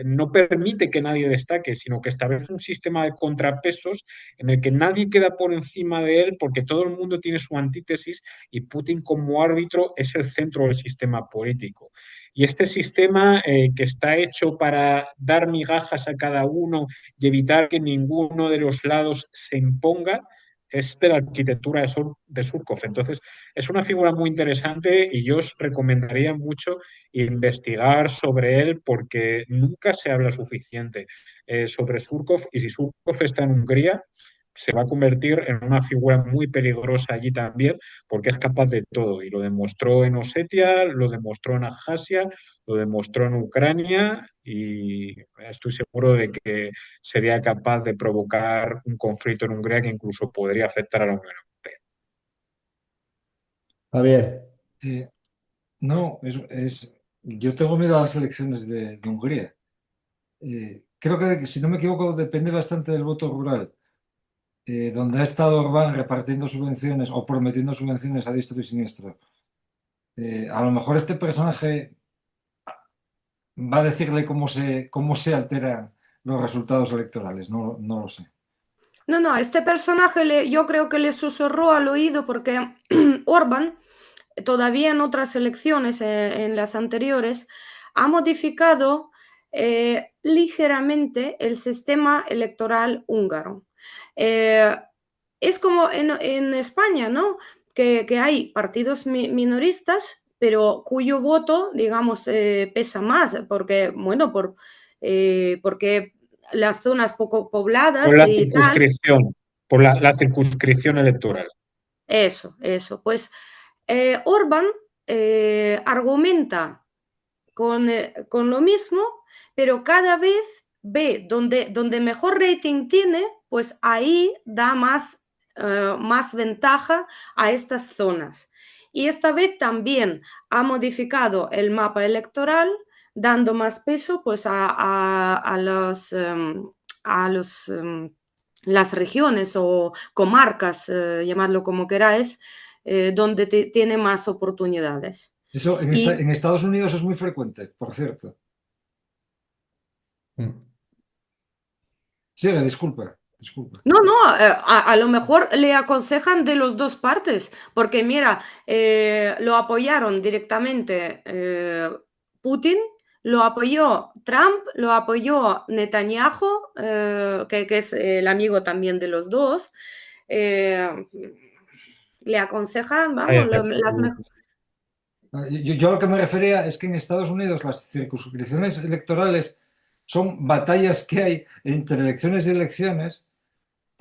[SPEAKER 4] No permite que nadie destaque, sino que establece un sistema de contrapesos en el que nadie queda por encima de él porque todo el mundo tiene su antítesis y Putin como árbitro es el centro del sistema político. Y este sistema que está hecho para dar migajas a cada uno y evitar que ninguno de los lados se imponga, es de la arquitectura de Surkov. Entonces, es una figura muy interesante y yo os recomendaría mucho investigar sobre él porque nunca se habla suficiente sobre Surkov y si Surkov está en Hungría, se va a convertir en una figura muy peligrosa allí también porque es capaz de todo y lo demostró en Osetia, lo demostró en Abjasia, lo demostró en Ucrania y estoy seguro de que sería capaz de provocar un conflicto en Hungría que incluso podría afectar a la Unión Europea.
[SPEAKER 1] Javier,
[SPEAKER 2] Eh, no, yo tengo miedo a las elecciones de Hungría. Creo que, si no me equivoco, depende bastante del voto rural, donde ha estado Orbán repartiendo subvenciones o prometiendo subvenciones a diestro y siniestro. A lo mejor este personaje va a decirle cómo se alteran los resultados electorales, no lo sé.
[SPEAKER 3] No, no, este personaje yo creo que le susurró al oído porque Orbán, todavía en otras elecciones, en las anteriores, ha modificado ligeramente el sistema electoral húngaro. Es como en España, ¿no? Que hay partidos minoristas, pero cuyo voto, digamos, pesa más, porque, bueno, porque las zonas poco
[SPEAKER 4] Por
[SPEAKER 3] pobladas
[SPEAKER 4] la
[SPEAKER 3] y tal.
[SPEAKER 4] circunscripción, por la circunscripción electoral.
[SPEAKER 3] Eso. Pues Orbán argumenta con lo mismo, pero cada vez ve donde mejor rating tiene, pues ahí da más ventaja a estas zonas. Y esta vez también ha modificado el mapa electoral, dando más peso pues las regiones o comarcas, llamadlo como queráis, donde tiene más oportunidades.
[SPEAKER 2] Eso
[SPEAKER 3] Y
[SPEAKER 2] en Estados Unidos es muy frecuente, por cierto. Sigue, disculpa.
[SPEAKER 3] no, a lo mejor le aconsejan de los dos partes, porque mira, lo apoyaron directamente Putin, lo apoyó Trump, lo apoyó Netanyahu, que es el amigo también de los dos. eh, Le aconsejan, vamos, las mejores.
[SPEAKER 2] Yo a lo que me refería es que en Estados Unidos las circunscripciones electorales son batallas que hay entre elecciones y elecciones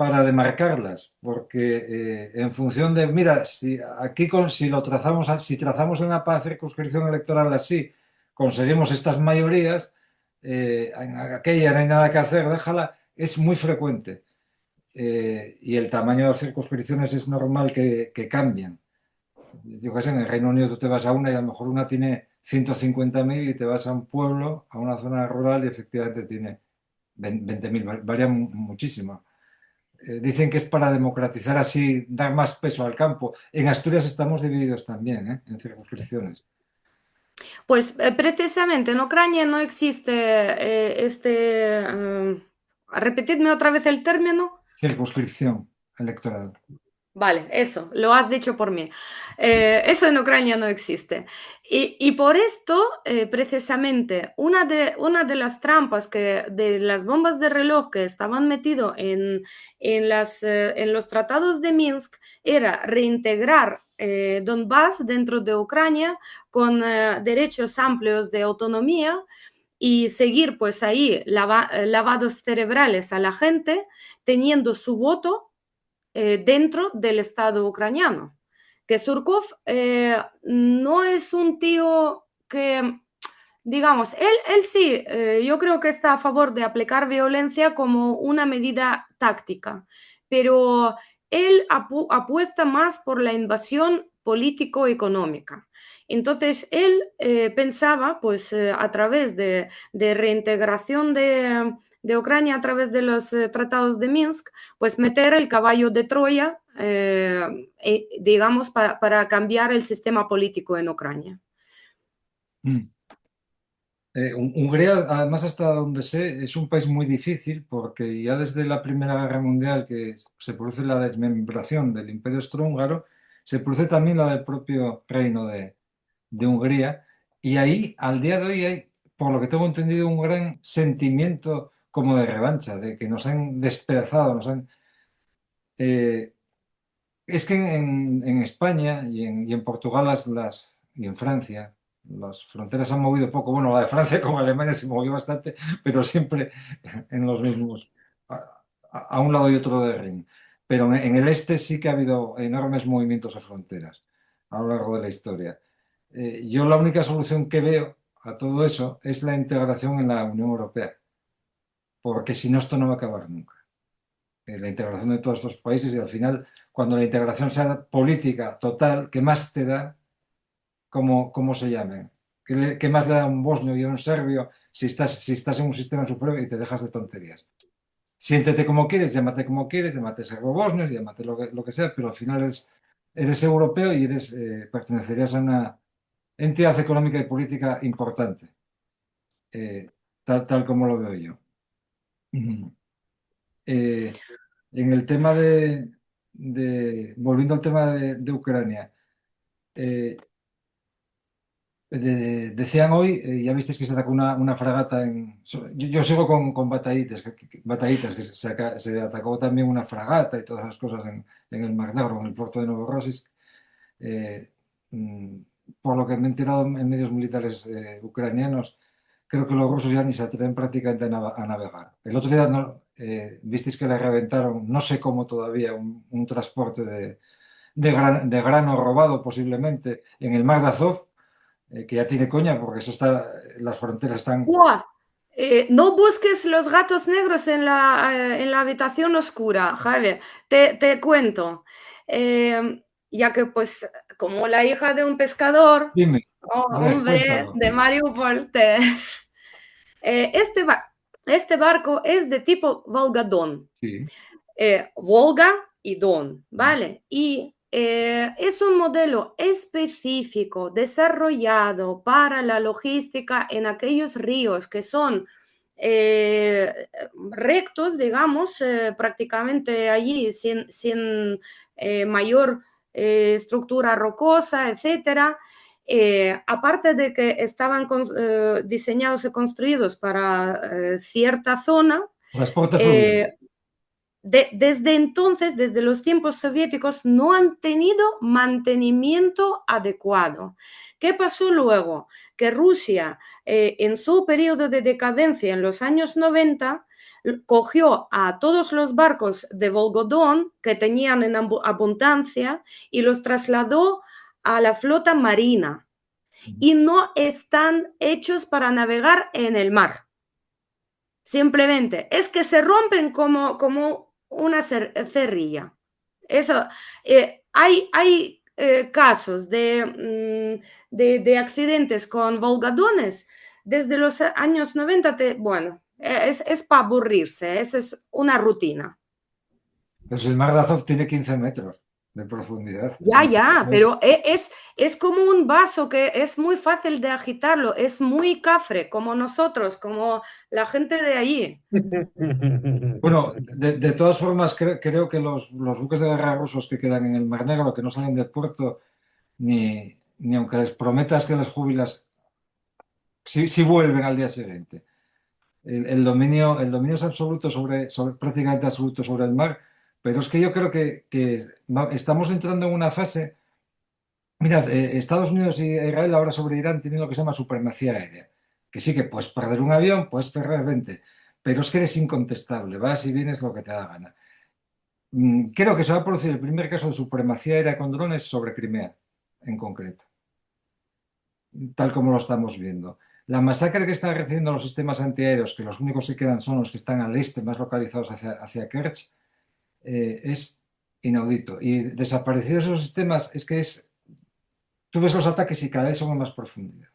[SPEAKER 2] para demarcarlas, porque en función de, mira, si aquí si lo trazamos, si trazamos una circunscripción electoral así, conseguimos estas mayorías, en aquella no hay nada que hacer, déjala, es muy frecuente. Y el tamaño de las circunscripciones es normal que cambien. Yo qué sé, en el Reino Unido tú te vas a una y a lo mejor una tiene 150.000 y te vas a un pueblo, a una zona rural y efectivamente tiene 20.000, varía muchísimo. Dicen que es para democratizar así, dar más peso al campo. En Asturias estamos divididos también, en circunscripciones.
[SPEAKER 3] Pues precisamente en Ucrania no existe repetidme otra vez el término.
[SPEAKER 2] Circunscripción electoral.
[SPEAKER 3] Vale, eso, lo has dicho por mí. Eso en Ucrania no existe. Y por esto, precisamente, una de las trampas de las bombas de reloj que estaban metidos en los tratados de Minsk era reintegrar Donbass dentro de Ucrania con derechos amplios de autonomía y seguir pues ahí lavados cerebrales a la gente, teniendo su voto dentro del Estado ucraniano. Que Surkov no es un tío que, digamos, él sí, yo creo que está a favor de aplicar violencia como una medida táctica, pero él apuesta más por la invasión político-económica. Entonces, él pensaba, pues, a través de reintegración de Ucrania a través de los tratados de Minsk, pues meter el caballo de Troya, digamos, para cambiar el sistema político en Ucrania.
[SPEAKER 2] Hungría, además, hasta donde sé, es un país muy difícil porque ya desde la Primera Guerra Mundial que se produce la desmembración del Imperio Austrohúngaro, se produce también la del propio reino de Hungría, y ahí, al día de hoy, hay, por lo que tengo entendido, un gran sentimiento como de revancha, de que nos han despedazado, es que en España y en Portugal y en Francia las fronteras se han movido poco. Bueno, la de Francia con Alemania se movió bastante, pero siempre en los mismos, a un lado y otro del Rin. Pero en el este sí que ha habido enormes movimientos de fronteras a lo largo de la historia. Yo la única solución que veo a todo eso es la integración en la Unión Europea, porque si no esto no va a acabar nunca. La integración de todos estos países y al final, cuando la integración sea política total, ¿qué más te da cómo se llamen? ¿Qué más le da a un bosnio y a un serbio si estás en un sistema superior y te dejas de tonterías? Siéntete como quieres, llámate serbo-bosnio, llámate lo que sea, pero al final eres europeo y pertenecerías a una entidad económica y política importante, tal como lo veo yo. En el tema volviendo al tema de Ucrania, decían hoy, ya visteis que se atacó una fragata yo sigo con batallitas, batallitas que se atacó también una fragata y todas esas cosas en el Mar Negro, en el puerto de Novorossiysk. Por lo que me he enterado en medios militares ucranianos, creo que los rusos ya ni se atreven prácticamente a navegar. El otro día visteis que le reventaron, no sé cómo todavía, un transporte de grano robado posiblemente en el Mar de Azov, que ya tiene coña porque las fronteras están...
[SPEAKER 3] ¡Buah! No busques los gatos negros en la habitación oscura, Javier. Te cuento. Ya que pues como la hija de un pescador,
[SPEAKER 2] Dime,
[SPEAKER 3] oh,
[SPEAKER 2] a ver,
[SPEAKER 3] hombre,
[SPEAKER 2] cuéntalo.
[SPEAKER 3] de Mariupol, este barco es de tipo Volga-Don.
[SPEAKER 2] Sí.
[SPEAKER 3] Volga y Don, ¿vale? Y es un modelo específico desarrollado para la logística en aquellos ríos que son rectos, digamos, prácticamente allí sin mayor estructura rocosa, etcétera. Aparte de que estaban diseñados y construidos para cierta zona,
[SPEAKER 2] Transporte fluvial.
[SPEAKER 3] desde entonces, desde los tiempos soviéticos, no han tenido mantenimiento adecuado. ¿Qué pasó luego? Que Rusia, en su periodo de decadencia en los años 90, cogió a todos los barcos de Volgodón que tenían en abundancia y los trasladó a la flota marina y no están hechos para navegar en el mar. Simplemente es que se rompen como una cerrilla. Eso, hay casos de accidentes con volgadones desde los años 90. Bueno, es para aburrirse, es una rutina.
[SPEAKER 2] Pues el mar de Azov tiene 15 metros de profundidad.
[SPEAKER 3] Ya, pero es como un vaso que es muy fácil de agitarlo, es muy cafre, como nosotros, como la gente de allí.
[SPEAKER 2] Bueno, de todas formas, creo que los buques de guerra rusos que quedan en el Mar Negro, que no salen del puerto, ni aunque les prometas que les jubilas, si vuelven al día siguiente. El dominio es absoluto prácticamente absoluto sobre el mar, pero es que yo creo que estamos entrando en una fase. Mirad, Estados Unidos y Israel ahora sobre Irán tienen lo que se llama supremacía aérea, que sí que puedes perder un avión, puedes perder 20, pero es que eres incontestable, vas y vienes lo que te da gana. Creo que se va a producir el primer caso de supremacía aérea con drones sobre Crimea, en concreto, tal como lo estamos viendo. La masacre que están recibiendo los sistemas antiaéreos, que los únicos que quedan son los que están al este, más localizados hacia Kerch, es inaudito. Y desaparecidos esos sistemas, tú ves los ataques y cada vez son en más profundidad.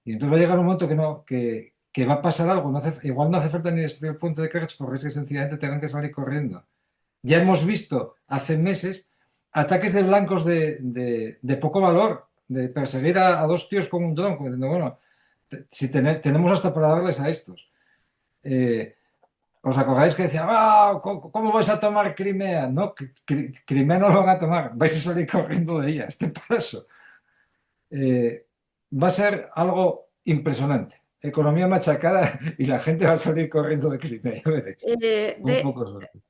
[SPEAKER 2] Y entonces va a llegar un momento que va a pasar algo. Igual no hace falta ni destruir el puente de Kerch porque es que sencillamente tengan que salir corriendo. Ya hemos visto hace meses ataques de blancos de poco valor, de perseguir a dos tíos con un dron, como diciendo, bueno, si tenemos hasta para darles a estos. ¿Os acordáis que decía, ¿cómo vais a tomar Crimea? No, Crimea no lo van a tomar, vais a salir corriendo de ella, este paso. Va a ser algo impresionante. Economía machacada y la gente va a salir corriendo de Crimea, ya veréis. Un poco suerte.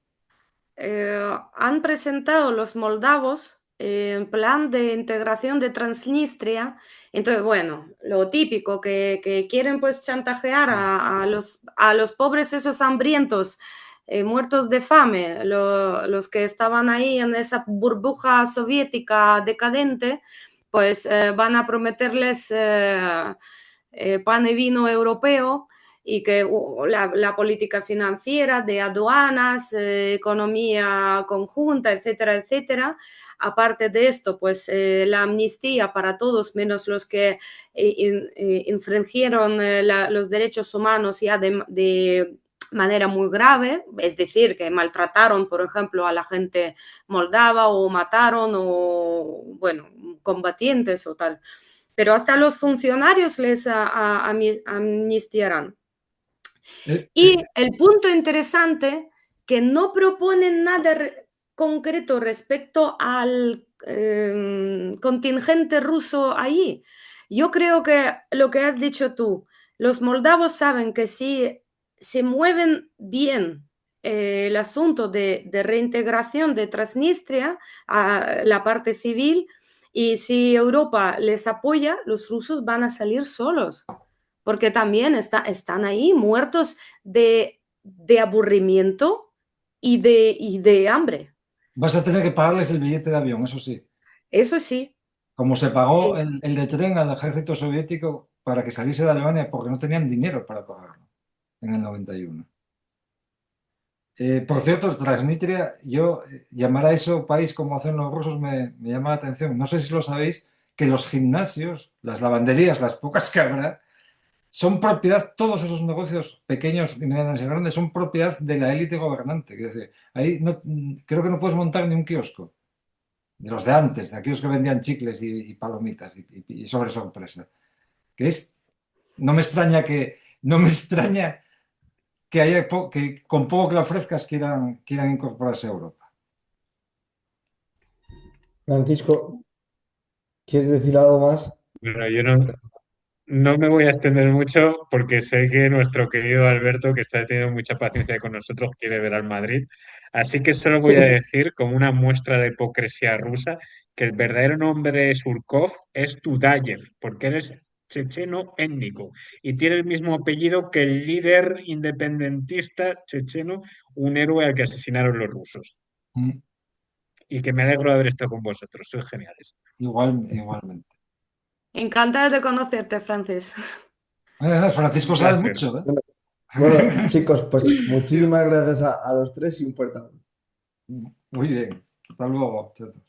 [SPEAKER 3] Han presentado los moldavos en plan de integración de Transnistria. Entonces, bueno, lo típico, que quieren pues chantajear a los pobres esos hambrientos, muertos de fame, los que estaban ahí en esa burbuja soviética decadente, pues van a prometerles pan y vino europeo y que la política financiera de aduanas, economía conjunta, etcétera, etcétera. Aparte de esto, pues la amnistía para todos, menos los que infringieron los derechos humanos ya de manera muy grave, es decir, que maltrataron, por ejemplo, a la gente moldava o mataron o, bueno, combatientes o tal. Pero hasta los funcionarios les amnistiarán. Y el punto interesante, que no proponen nada concreto respecto al contingente ruso allí. Yo creo que lo que has dicho tú, los moldavos saben que si se mueven bien el asunto de reintegración de Transnistria a la parte civil, y si Europa les apoya, los rusos van a salir solos, porque también están ahí muertos de aburrimiento y de hambre.
[SPEAKER 2] Vas a tener que pagarles el billete de avión, eso sí.
[SPEAKER 3] Eso sí.
[SPEAKER 2] Como se pagó
[SPEAKER 3] Sí.
[SPEAKER 2] el de tren al ejército soviético para que saliese de Alemania porque no tenían dinero para pagarlo en el 91. Por cierto, Transnistria, llamar a eso país como hacen los rusos me llama la atención. No sé si lo sabéis, que los gimnasios, las lavanderías, las pocas que habrá, son propiedad, todos esos negocios pequeños y medianos y grandes son propiedad de la élite gobernante. Es decir, ahí creo que no puedes montar ni un kiosco. De los de antes, de aquellos que vendían chicles y palomitas y sobre sorpresa. No me extraña que haya que con poco que le ofrezcas quieran incorporarse a Europa.
[SPEAKER 1] Francisco, ¿quieres decir algo más?
[SPEAKER 4] Bueno, yo no me voy a extender mucho porque sé que nuestro querido Alberto, que está teniendo mucha paciencia con nosotros, quiere ver al Madrid. Así que solo voy a decir, como una muestra de hipocresía rusa, que el verdadero nombre de Surkov es Tudayev, porque él es checheno étnico y tiene el mismo apellido que el líder independentista checheno, un héroe al que asesinaron los rusos.
[SPEAKER 2] Mm.
[SPEAKER 4] Y que me alegro de haber estado con vosotros, sois geniales.
[SPEAKER 2] Igualmente.
[SPEAKER 3] Encantada de conocerte, Francis.
[SPEAKER 2] Francisco
[SPEAKER 4] Un
[SPEAKER 2] sabe
[SPEAKER 4] placer.
[SPEAKER 2] mucho, ¿eh?
[SPEAKER 1] Bueno, chicos, pues muchísimas gracias a los tres y un fuerte abrazo.
[SPEAKER 2] Muy bien. Hasta luego. Chao.